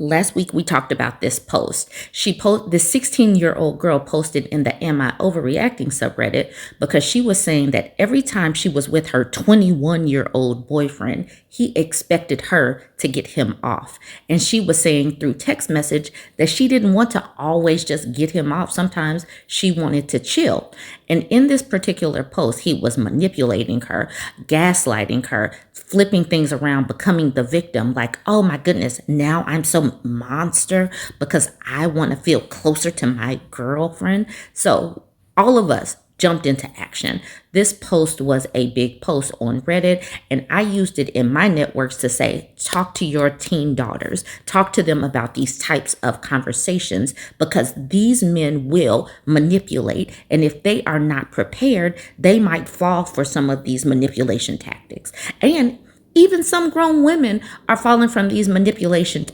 Last week we talked about this post. This 16-year-old girl posted in the Am I Overreacting subreddit because she was saying that every time she was with her 21-year-old boyfriend, he expected her to get him off. And she was saying through text message that she didn't want to always just get him off. Sometimes she wanted to chill. And in this particular post, he was manipulating her, gaslighting her, flipping things around, becoming the victim. Like, oh my goodness, now I'm some monster because I want to feel closer to my girlfriend. So all of us jumped into action. This post was a big post on Reddit, and I used it in my networks to say, talk to your teen daughters, talk to them about these types of conversations, because these men will manipulate. And if they are not prepared, they might fall for some of these manipulation tactics. And even some grown women are falling for these manipulation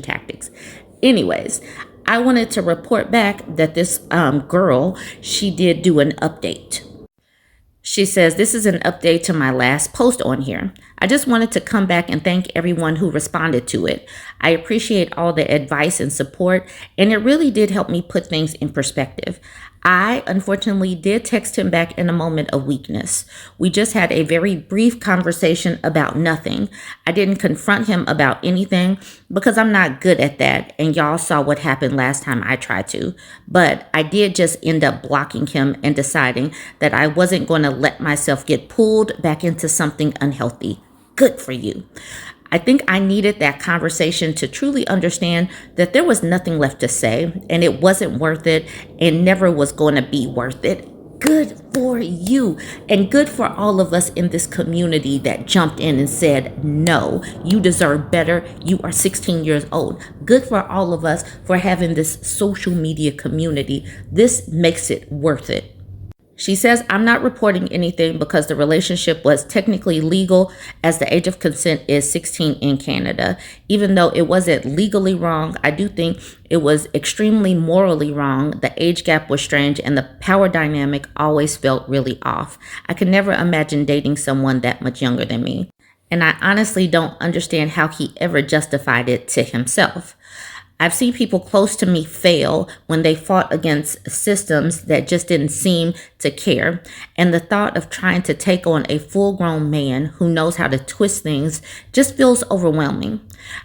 tactics. Anyways, I wanted to report back that this girl, she did do an update. She says, this is an update to my last post on here. I just wanted to come back and thank everyone who responded to it. I appreciate all the advice and support, and it really did help me put things in perspective. I, unfortunately, did text him back in a moment of weakness. We just had a very brief conversation about nothing. I didn't confront him about anything because I'm not good at that, and y'all saw what happened last time I tried to. But I did just end up blocking him and deciding that I wasn't going to let myself get pulled back into something unhealthy. Good for you. I think I needed that conversation to truly understand that there was nothing left to say, and it wasn't worth it and never was going to be worth it. Good for you, and good for all of us in this community that jumped in and said, no, you deserve better. You are 16 years old. Good for all of us for having this social media community. This makes it worth it. She says, I'm not reporting anything because the relationship was technically legal, as the age of consent is 16 in Canada. Even though it wasn't legally wrong, I do think it was extremely morally wrong. The age gap was strange, and the power dynamic always felt really off. I could never imagine dating someone that much younger than me. And I honestly don't understand how he ever justified it to himself. I've seen people close to me fail when they fought against systems that just didn't seem to care. And the thought of trying to take on a full-grown man who knows how to twist things just feels overwhelming.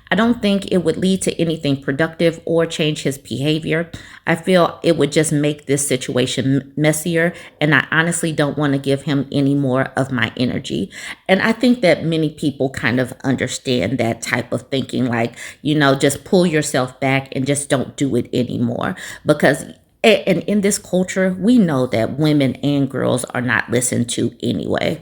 I don't think it would lead to anything productive or change his behavior. I feel it would just make this situation messier, and I honestly don't want to give him any more of my energy. And I think that many people kind of understand that type of thinking, like, just pull yourself back and just don't do it anymore. Because and in this culture, we know that women and girls are not listened to anyway.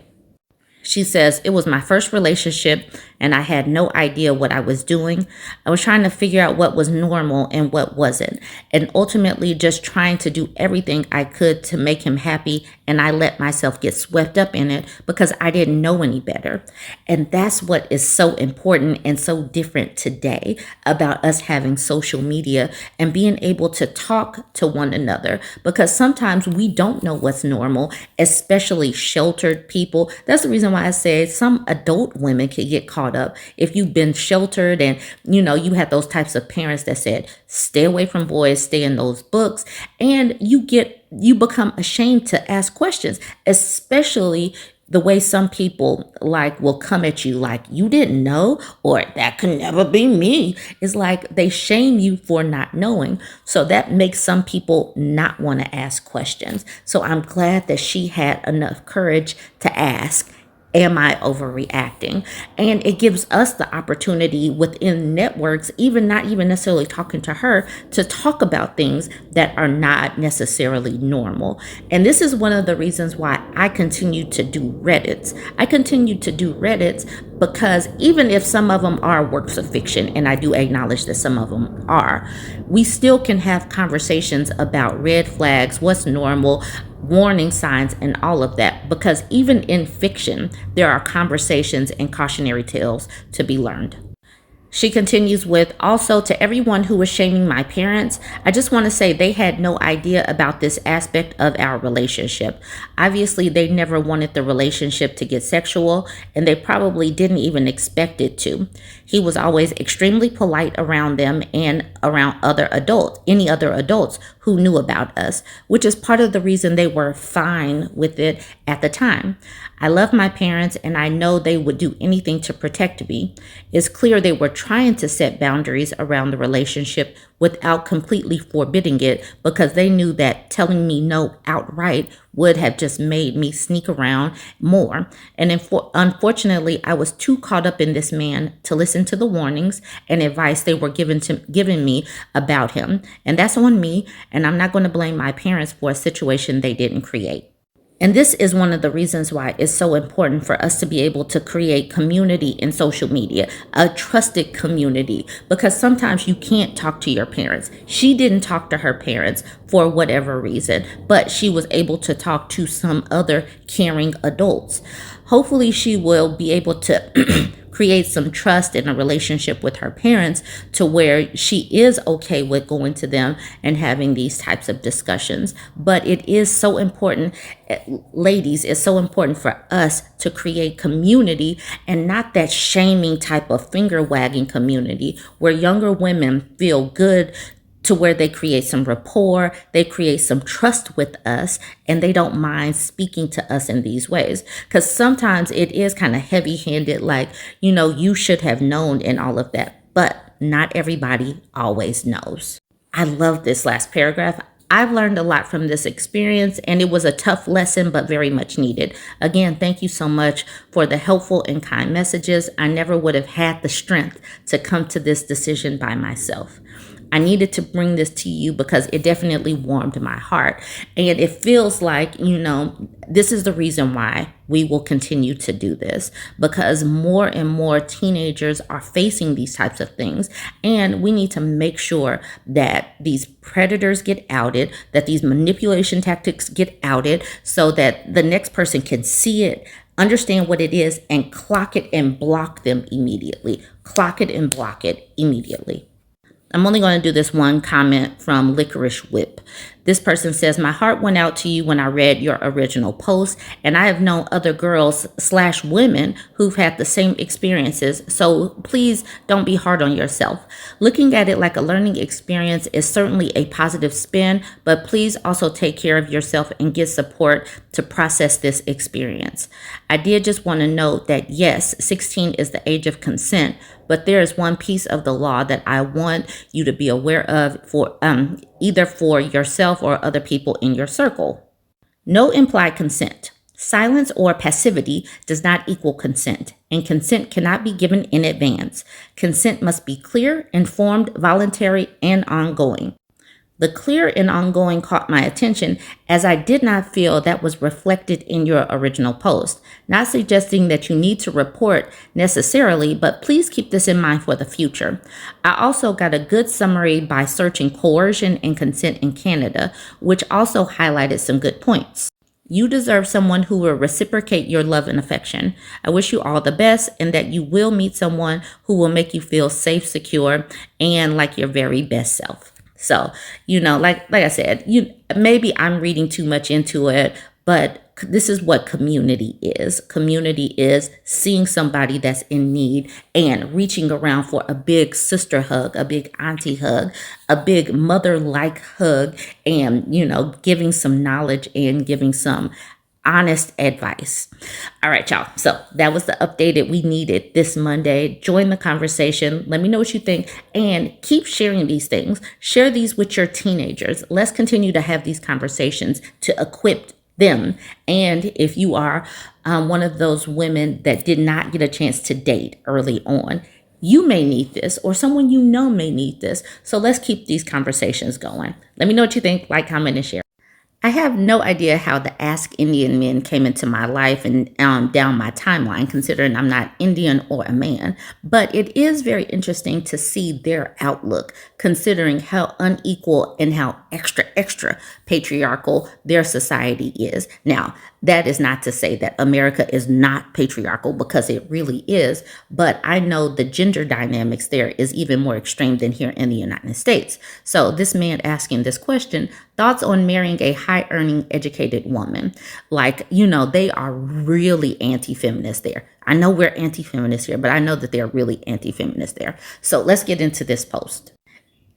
She says, it was my first relationship and I had no idea what I was doing. I was trying to figure out what was normal and what wasn't, and ultimately just trying to do everything I could to make him happy. And I let myself get swept up in it because I didn't know any better. And that's what is so important and so different today about us having social media and being able to talk to one another, because sometimes we don't know what's normal, especially sheltered people. That's the reason why I say some adult women can get caught up if you've been sheltered and you had those types of parents that said stay away from boys, stay in those books, and you become ashamed to ask questions, especially the way some people will come at you like you didn't know, or that could never be me. It's like they shame you for not knowing. So that makes some people not want to ask questions. So I'm glad that she had enough courage to ask, am I overreacting? And it gives us the opportunity within networks, not even necessarily talking to her, to talk about things that are not necessarily normal. And this is one of the reasons why I continue to do Reddits. I continue to do Reddits because even if some of them are works of fiction, and I do acknowledge that some of them are, we still can have conversations about red flags, what's normal, warning signs, and all of that, because even in fiction, there are conversations and cautionary tales to be learned. She continues with, also to everyone who was shaming my parents, I just want to say they had no idea about this aspect of our relationship. Obviously, they never wanted the relationship to get sexual, and they probably didn't even expect it to. He was always extremely polite around them and around any other adults who knew about us, which is part of the reason they were fine with it at the time. I love my parents and I know they would do anything to protect me. It's clear they were trying to set boundaries around the relationship without completely forbidding it because they knew that telling me no outright would have just made me sneak around more. And unfortunately, I was too caught up in this man to listen to the warnings and advice they were giving me about him. And that's on me, and I'm not going to blame my parents for a situation they didn't create. And this is one of the reasons why it's so important for us to be able to create community in social media, a trusted community, because sometimes you can't talk to your parents. She didn't talk to her parents for whatever reason, but she was able to talk to some other caring adults. Hopefully she will be able to create some trust in a relationship with her parents to where she is okay with going to them and having these types of discussions. But it is so important, ladies, it's so important for us to create community and not that shaming type of finger wagging community where younger women feel good to where they create some rapport, they create some trust with us, and they don't mind speaking to us in these ways. Because sometimes it is kind of heavy handed, like, you should have known and all of that. But not everybody always knows. I love this last paragraph. I've learned a lot from this experience, and it was a tough lesson, but very much needed. Again, thank you so much for the helpful and kind messages. I never would have had the strength to come to this decision by myself. I needed to bring this to you because it definitely warmed my heart. And it feels like, this is the reason why we will continue to do this, because more and more teenagers are facing these types of things. And we need to make sure that these predators get outed, that these manipulation tactics get outed so that the next person can see it, understand what it is, and clock it and block them immediately. Clock it and block it immediately. I'm only going to do this one comment from Licorice Whip. This person says, my heart went out to you when I read your original post, and I have known other girls/women who've had the same experiences. So please don't be hard on yourself. Looking at it like a learning experience is certainly a positive spin, but please also take care of yourself and get support to process this experience. I did just want to note that yes, 16 is the age of consent, but there is one piece of the law that I want you to be aware of for either for yourself or other people in your circle. No implied consent. Silence or passivity does not equal consent, and consent cannot be given in advance. Consent must be clear, informed, voluntary, and ongoing. The clear and ongoing caught my attention as I did not feel that was reflected in your original post. Not suggesting that you need to report necessarily, but please keep this in mind for the future. I also got a good summary by searching coercion and consent in Canada, which also highlighted some good points. You deserve someone who will reciprocate your love and affection. I wish you all the best and that you will meet someone who will make you feel safe, secure, and like your very best self. So, like I said, maybe I'm reading too much into it, but this is what community is. Community is seeing somebody that's in need and reaching around for a big sister hug, a big auntie hug, a big mother-like hug, and, giving some knowledge and giving some honest advice. All right, y'all. So that was the update that we needed this Monday. Join the conversation. Let me know what you think and keep sharing these things. Share these with your teenagers. Let's continue to have these conversations to equip them. And if you are one of those women that did not get a chance to date early on, you may need this, or someone you know may need this. So let's keep these conversations going. Let me know what you think. Like, comment, and share. I have no idea how the Ask Indian Men came into my life and down my timeline, considering I'm not Indian or a man. But it is very interesting to see their outlook, considering how unequal and how extra patriarchal their society is. Now, That is not to say that America is not patriarchal, because it really is, but I know the gender dynamics there is even more extreme than here in the United States. So this man asking this question, thoughts on marrying a high earning educated woman? Like, they are really anti-feminist there. I know we're anti-feminist here, but I know that they're really anti-feminist there. So let's get into this post.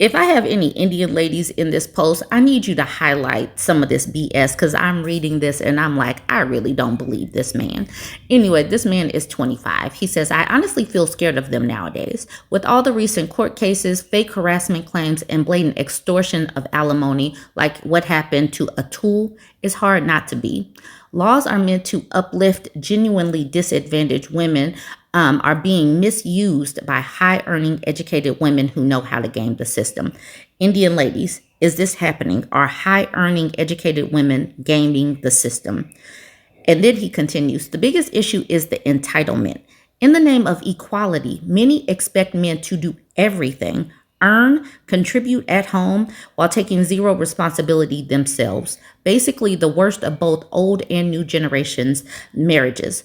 If I have any Indian ladies in this post, I need you to highlight some of this BS, because I'm reading this and I'm like, I really don't believe this man. Anyway, this man is 25. He says, I honestly feel scared of them nowadays. With all the recent court cases, fake harassment claims, and blatant extortion of alimony, like what happened to Atul, it's hard not to be. Laws are meant to uplift genuinely disadvantaged women, are being misused by high-earning, educated women who know how to game the system. Indian ladies, is this happening? Are high-earning, educated women gaming the system? And then he continues, the biggest issue is the entitlement. In the name of equality, many expect men to do everything, earn, contribute at home, while taking zero responsibility themselves. Basically, the worst of both old and new generations' marriages.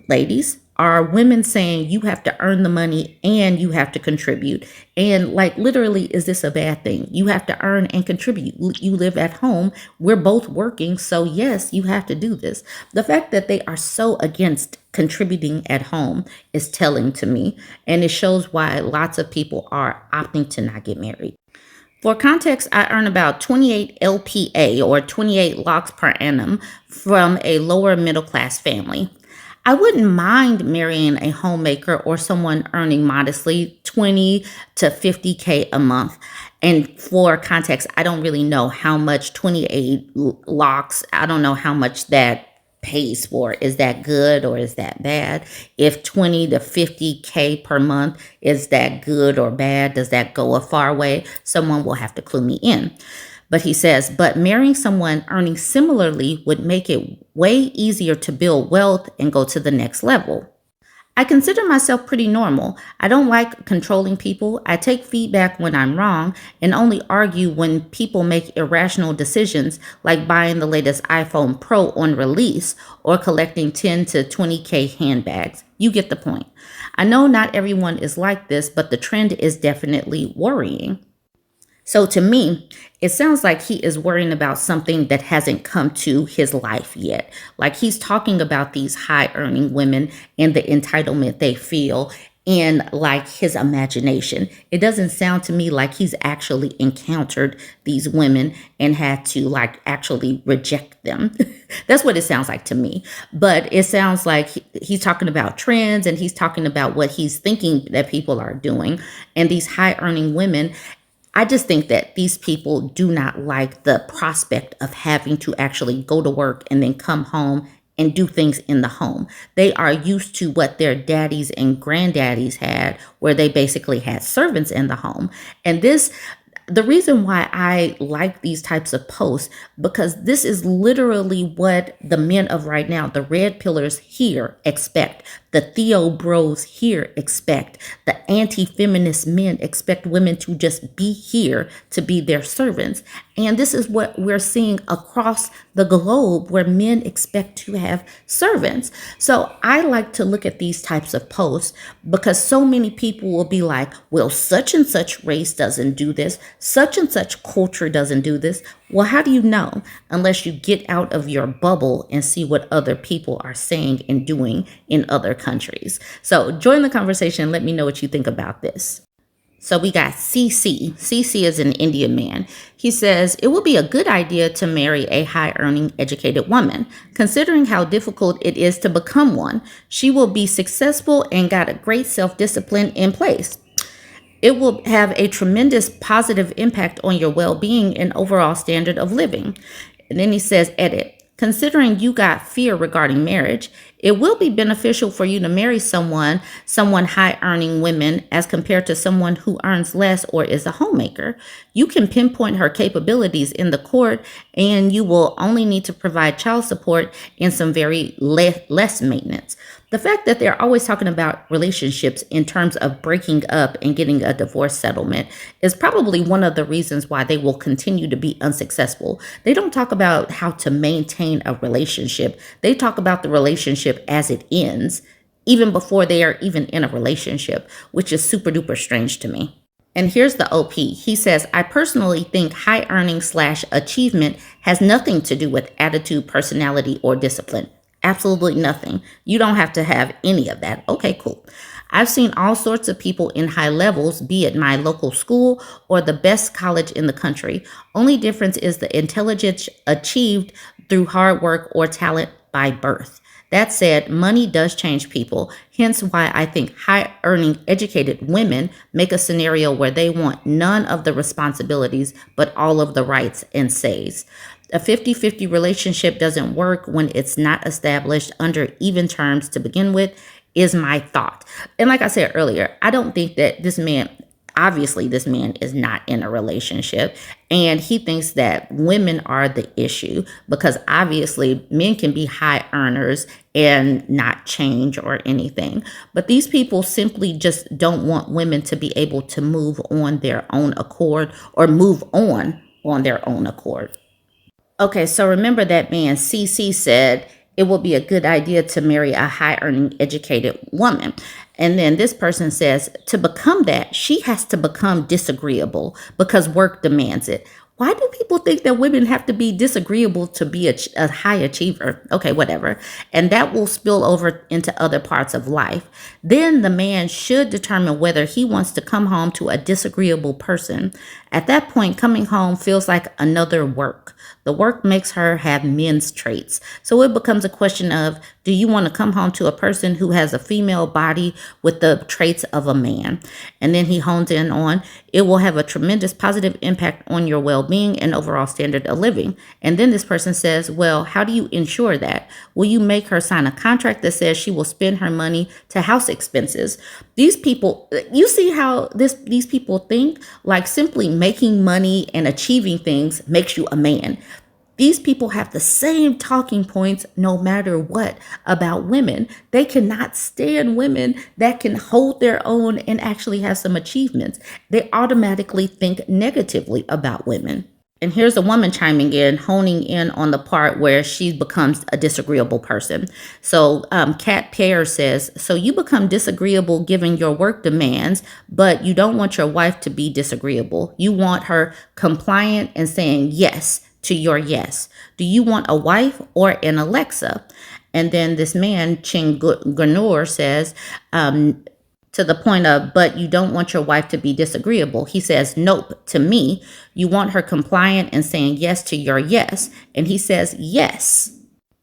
Ladies, are women saying you have to earn the money and you have to contribute? And like, literally, is this a bad thing? You have to earn and contribute. You live at home. We're both working. So yes, you have to do this. The fact that they are so against contributing at home is telling to me. And it shows why lots of people are opting to not get married. For context, I earn about 28 LPA, or 28 lakhs per annum, from a lower middle class family. I wouldn't mind marrying a homemaker or someone earning modestly 20 to 50K a month. And for context, I don't really know how much 28 lakhs, I don't know how much that pays for. Is that good or is that bad? If 20 to 50K per month, is that good or bad? Does that go a far way? Someone will have to clue me in. But he says, but marrying someone earning similarly would make it way easier to build wealth and go to the next level. I consider myself pretty normal. I don't like controlling people. I take feedback when I'm wrong and only argue when people make irrational decisions, like buying the latest iPhone Pro on release or collecting 10 to 20K handbags. You get the point. I know not everyone is like this, but the trend is definitely worrying. So to me, it sounds like he is worrying about something that hasn't come to his life yet. Like, he's talking about these high earning women and the entitlement they feel in like his imagination. It doesn't sound to me like he's actually encountered these women and had to like actually reject them. That's what it sounds like to me. But it sounds like he's talking about trends, and he's talking about what he's thinking that people are doing. And these high earning women, I just think that these people do not like the prospect of having to actually go to work and then come home and do things in the home. They are used to what their daddies and granddaddies had, where they basically had servants in the home. And the reason why I like these types of posts, because this is literally what the men of right now, the red pillars here, expect. The Theo bros here expect. The anti-feminist men expect women to just be here to be their servants. And this is what we're seeing across the globe, where men expect to have servants. So I like to look at these types of posts, because so many people will be like, well, such and such race doesn't do this. Such and such culture doesn't do this. Well, how do you know? Unless you get out of your bubble and see what other people are saying and doing in other countries. So join the conversation. Let me know what you think about this. So we got CC. CC is an Indian man. He says, it would be a good idea to marry a high-earning, educated woman. Considering how difficult it is to become one, she will be successful and got a great self-discipline in place. It will have a tremendous positive impact on your well-being and overall standard of living. And then he says, edit. Considering you got fear regarding marriage, It will be beneficial for you to marry someone high earning women as compared to someone who earns less or is a homemaker. You can pinpoint her capabilities in the court, and you will only need to provide child support and some very less maintenance. The fact that they're always talking about relationships in terms of breaking up and getting a divorce settlement is probably one of the reasons why they will continue to be unsuccessful. They don't talk about how to maintain a relationship. They talk about the relationship as it ends, even before they are even in a relationship, which is super duper strange to me. And here's the OP. He says, I personally think high earning / achievement has nothing to do with attitude, personality, or discipline. Absolutely nothing. You don't have to have any of that. Okay, cool. I've seen all sorts of people in high levels, be it my local school or the best college in the country. Only difference is the intelligence achieved through hard work or talent by birth. That said, money does change people, hence why I think high-earning, educated women make a scenario where they want none of the responsibilities but all of the rights and says. A 50-50 relationship doesn't work when it's not established under even terms to begin with, is my thought. And like I said earlier, I don't think that obviously this man is not in a relationship, and he thinks that women are the issue because obviously men can be high earners and not change or anything. But these people simply just don't want women to be able to move on their own accord or move on their own accord. Okay, so remember that man CC said it will be a good idea to marry a high earning educated woman. And then this person says to become that, she has to become disagreeable because work demands it. Why do people think that women have to be disagreeable to be a high achiever? Okay, whatever. And that will spill over into other parts of life. Then the man should determine whether he wants to come home to a disagreeable person. At that point, coming home feels like another work. The work makes her have men's traits. So it becomes a question of, do you want to come home to a person who has a female body with the traits of a man? And then he hones in on, it will have a tremendous positive impact on your well-being and overall standard of living. And then this person says, well, how do you ensure that? Will you make her sign a contract that says she will spend her money to house expenses? These people, you see how these people think? Like simply making money and achieving things makes you a man. These people have the same talking points no matter what about women. They cannot stand women that can hold their own and actually have some achievements. They automatically think negatively about women. And here's a woman chiming in, honing in on the part where she becomes a disagreeable person. So Kat Pear says, so you become disagreeable given your work demands, but you don't want your wife to be disagreeable. You want her compliant and saying yes to your yes. Do you want a wife or an Alexa? And then this man, Ching Ganur, says, to the point of, but you don't want your wife to be disagreeable. He says, nope, to me. You want her compliant and saying yes to your yes. And he says, yes.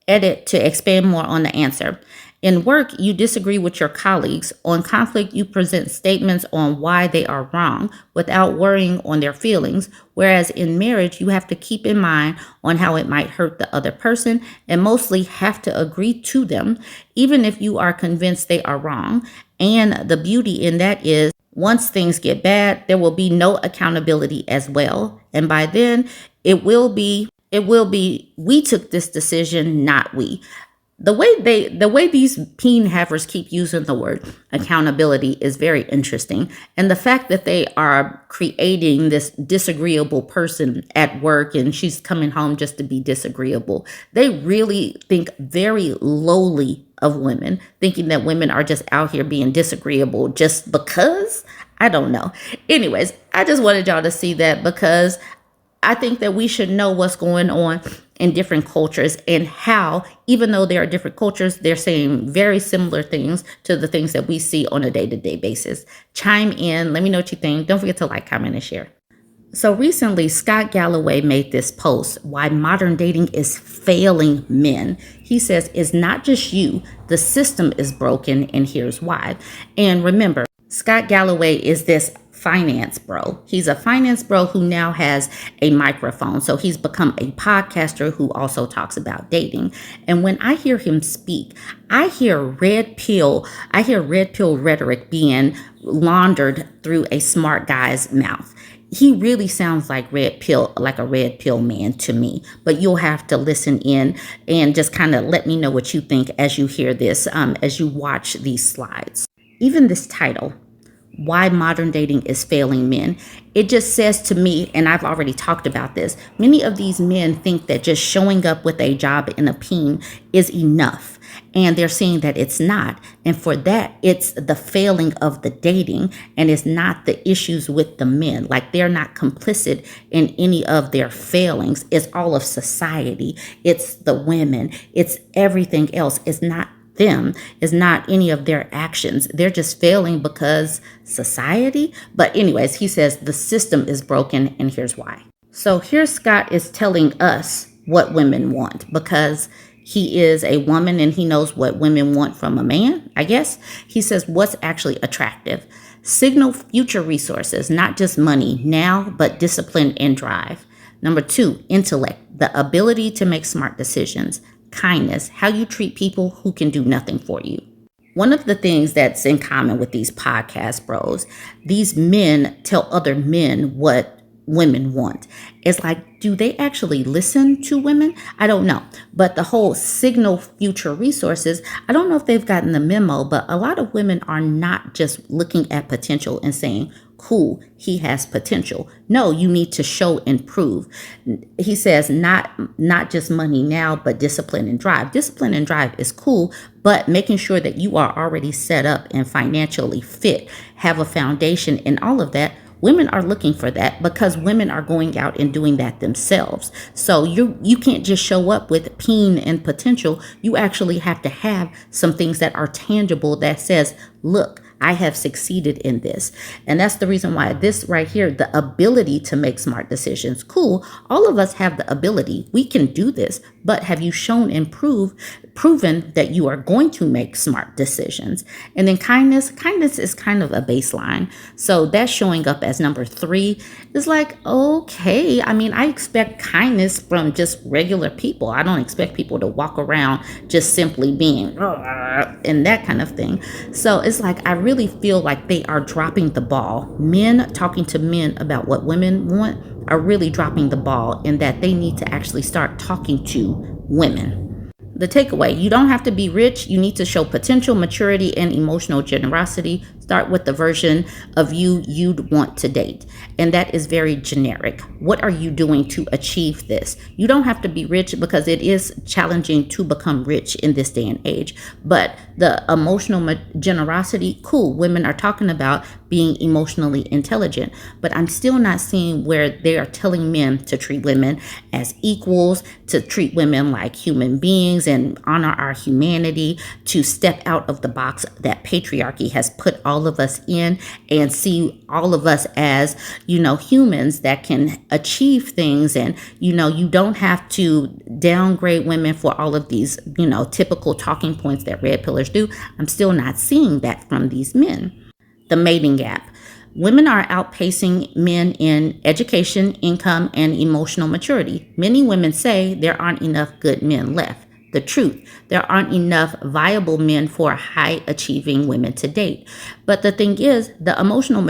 Edit to expand more on the answer. In work, you disagree with your colleagues. On conflict, you present statements on why they are wrong without worrying on their feelings. Whereas in marriage, you have to keep in mind on how it might hurt the other person and mostly have to agree to them, even if you are convinced they are wrong. And the beauty in that is once things get bad, there will be no accountability as well. And by then it will be, we took this decision, not we. The way these peen havers keep using the word accountability is very interesting. And the fact that they are creating this disagreeable person at work and she's coming home just to be disagreeable, they really think very lowly of women, thinking that women are just out here being disagreeable just because. I don't know. Anyways, I just wanted y'all to see that because I think that we should know what's going on in different cultures and how, even though there are different cultures, they're saying very similar things to the things that we see on a day-to-day basis. Chime in. Let me know what you think. Don't forget to like, comment, and share. So recently, Scott Galloway made this post, why modern dating is failing men. He says, it's not just you. The system is broken, and here's why. And remember, Scott Galloway is this finance bro. He's a finance bro who now has a microphone. So he's become a podcaster who also talks about dating. And when I hear him speak, I hear red pill rhetoric being laundered through a smart guy's mouth. He really sounds like a red pill man to me. But you'll have to listen in and just kind of let me know what you think as you hear this, as you watch these slides. Even this title, Why Modern Dating is Failing Men, it just says to me, and I've already talked about this, many of these men think that just showing up with a job and a peen is enough. And they're saying that it's not. And for that, it's the failing of the dating, and it's not the issues with the men. Like, they're not complicit in any of their failings. It's all of society. It's the women. It's everything else. It's not them, is not any of their actions. They're just failing because society. But anyways, he says the system is broken, and here's why. So here Scott is telling us what women want, because he is a woman and he knows what women want from a man, I guess. He says what's actually attractive. Signal future resources, not just money now, but discipline and drive. Number 2, intellect, the ability to make smart decisions. Kindness, how you treat people who can do nothing for you. One of the things that's in common with these podcast bros, these men tell other men what women want. It's like, do they actually listen to women? I don't know. But the whole signal future resources, I don't know if they've gotten the memo, but a lot of women are not just looking at potential and saying, cool, he has potential. No, you need to show and prove. He says not just money now, but discipline and drive. Discipline and drive is cool, but making sure that you are already set up and financially fit, have a foundation and all of that. Women are looking for that because women are going out and doing that themselves. So you can't just show up with peen and potential. You actually have to have some things that are tangible that says, look, I have succeeded in this. And that's the reason why this right here, the ability to make smart decisions. Cool. All of us have the ability. We can do this. But have you shown and proven that you are going to make smart decisions? And then kindness is kind of a baseline. So that's showing up as number 3. It's like, okay, I mean, I expect kindness from just regular people. I don't expect people to walk around just simply being and that kind of thing. So it's like, I really feel like they are dropping the ball. Men talking to men about what women want are really dropping the ball, in that they need to actually start talking to women. The takeaway, you don't have to be rich. You need to show potential, maturity, and emotional generosity. Start with the version of you'd want to date. And that is very generic. What are you doing to achieve this? You don't have to be rich, because it is challenging to become rich in this day and age. But the emotional generosity, cool. Women are talking about being emotionally intelligent, but I'm still not seeing where they are telling men to treat women as equals, to treat women like human beings and honor our humanity, to step out of the box that patriarchy has put all of us in and see all of us as, humans that can achieve things. And, you don't have to downgrade women for all of these, typical talking points that red pillars do. I'm still not seeing that from these men. The mating gap. Women are outpacing men in education, income, and emotional maturity. Many women say there aren't enough good men left. The truth, there aren't enough viable men for high-achieving women to date. But the thing is, the emotional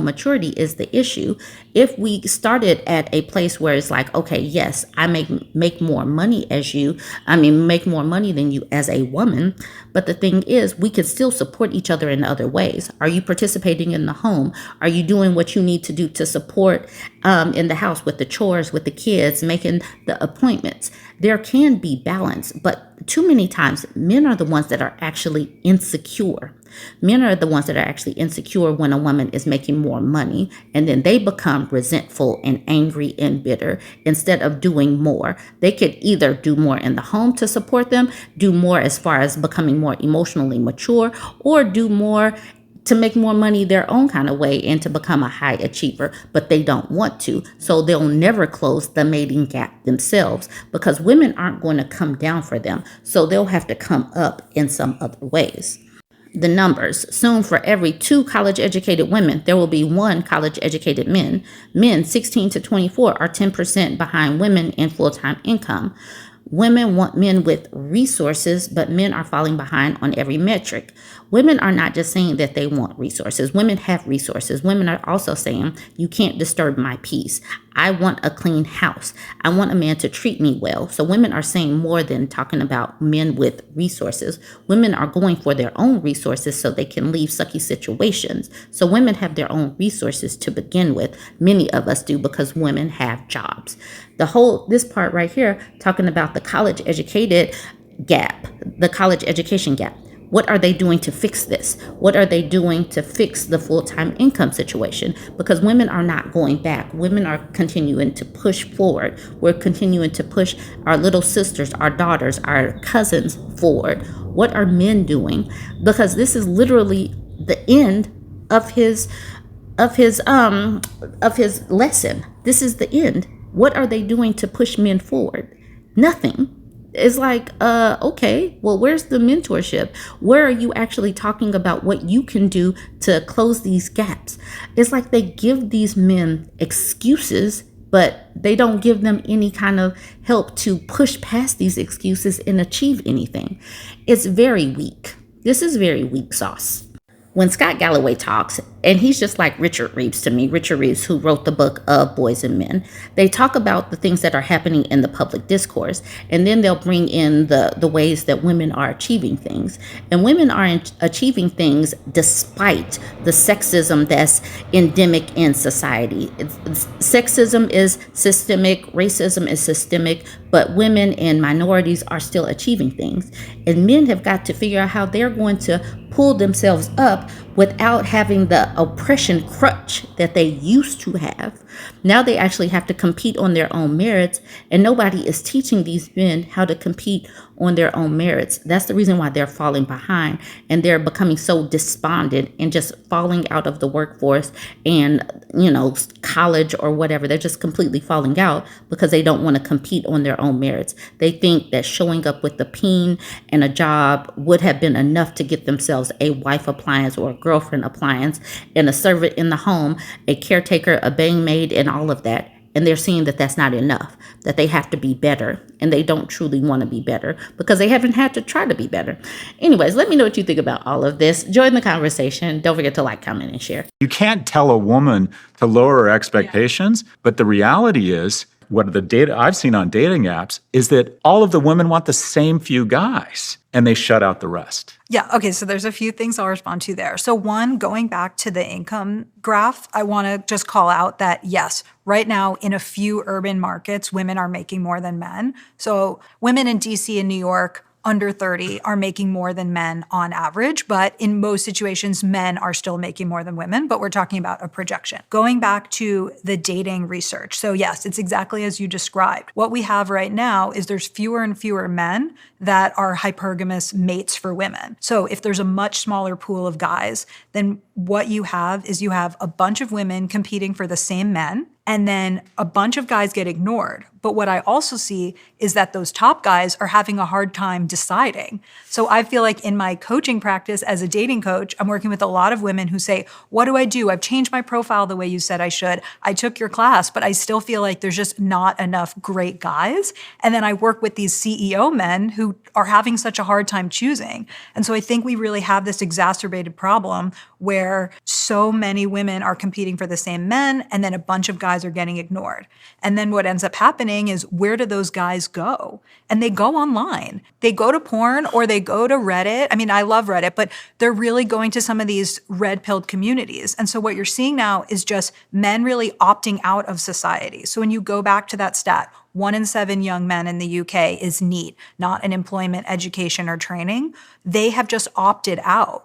maturity is the issue. If we started at a place where it's like, okay, yes, I make more money make more money than you as a woman. But the thing is, we can still support each other in other ways. Are you participating in the home? Are you doing what you need to do to support in the house with the chores, with the kids, making the appointments? There can be balance, but too many times men are the ones that are actually insecure. Men are the ones that are actually insecure when a woman is making more money, and then they become resentful and angry and bitter instead of doing more. They could either do more in the home to support them, do more as far as becoming more emotionally mature, or do more to make more money their own kind of way and to become a high achiever, but they don't want to. So they'll never close the mating gap themselves, because women aren't going to come down for them. So they'll have to come up in some other ways. The numbers. Soon, for every 2 college-educated women, there will be 1 college-educated men. Men 16 to 24 are 10% behind women in full-time income. Women want men with resources, but men are falling behind on every metric. Women are not just saying that they want resources. Women have resources. Women are also saying, you can't disturb my peace. I want a clean house. I want a man to treat me well. So women are saying more than talking about men with resources. Women are going for their own resources so they can leave sucky situations. So women have their own resources to begin with. Many of us do because women have jobs. This part right here, talking about the college educated gap, the college education gap. What are they doing to fix this? What are they doing to fix the full-time income situation? Because women are not going back. Women are continuing to push forward. We're continuing to push our little sisters, our daughters, our cousins forward. What are men doing? Because this is literally the end of his lesson. This is the end. What are they doing to push men forward? Nothing. It's like, okay, well, where's the mentorship? Where are you actually talking about what you can do to close these gaps? It's like they give these men excuses, but they don't give them any kind of help to push past these excuses and achieve anything. It's very weak. This is very weak sauce. When Scott Galloway talks, and he's just like Richard Reeves to me, Richard Reeves, who wrote the book of Boys and Men, they talk about the things that are happening in the public discourse, and then they'll bring in the ways that women are achieving things. And women are achieving things despite the sexism that's endemic in society. Sexism is systemic, racism is systemic, but women and minorities are still achieving things. And men have got to figure out how they're going to pull themselves up without having the oppression crutch that they used to have. Now they actually have to compete on their own merits, and nobody is teaching these men how to compete on their own merits. That's the reason why they're falling behind, and they're becoming so despondent and just falling out of the workforce and, college or whatever. They're just completely falling out because they don't want to compete on their own merits. They think that showing up with a peen and a job would have been enough to get themselves a wife appliance or a girlfriend appliance and a servant in the home, a caretaker, a bang maid, and all of that. And they're seeing that that's not enough, that they have to be better, and they don't truly want to be better because they haven't had to try to be better. Anyways, let me know what you think about all of this. Join the conversation. Don't forget to like, comment, and share. You can't tell a woman to lower her expectations, but the reality is, what the data I've seen on dating apps is that all of the women want the same few guys, and they shut out the rest. Yeah, okay, so there's a few things I'll respond to there. So one, going back to the income graph, I want to just call out that, yes, right now in a few urban markets, women are making more than men. So women in DC and New York under 30 are making more than men on average, but in most situations, men are still making more than women, but we're talking about a projection. Going back to the dating research. So yes, it's exactly as you described. What we have right now is there's fewer and fewer men that are hypergamous mates for women. So if there's a much smaller pool of guys, then what you have is you have a bunch of women competing for the same men, and then a bunch of guys get ignored. But what I also see is that those top guys are having a hard time deciding. So I feel like in my coaching practice as a dating coach, I'm working with a lot of women who say, what do I do? I've changed my profile the way you said I should. I took your class, but I still feel like there's just not enough great guys. And then I work with these CEO men who are having such a hard time choosing. And so I think we really have this exacerbated problem where so many women are competing for the same men, and then a bunch of guys are getting ignored. And then what ends up happening is, where do those guys go? And they go online. They go to porn or they go to Reddit. I mean, I love Reddit, but they're really going to some of these red-pilled communities. And so what you're seeing now is just men really opting out of society. So when you go back to that stat, 1 in 7 young men in the UK is NEET, not an employment, education, or training. They have just opted out.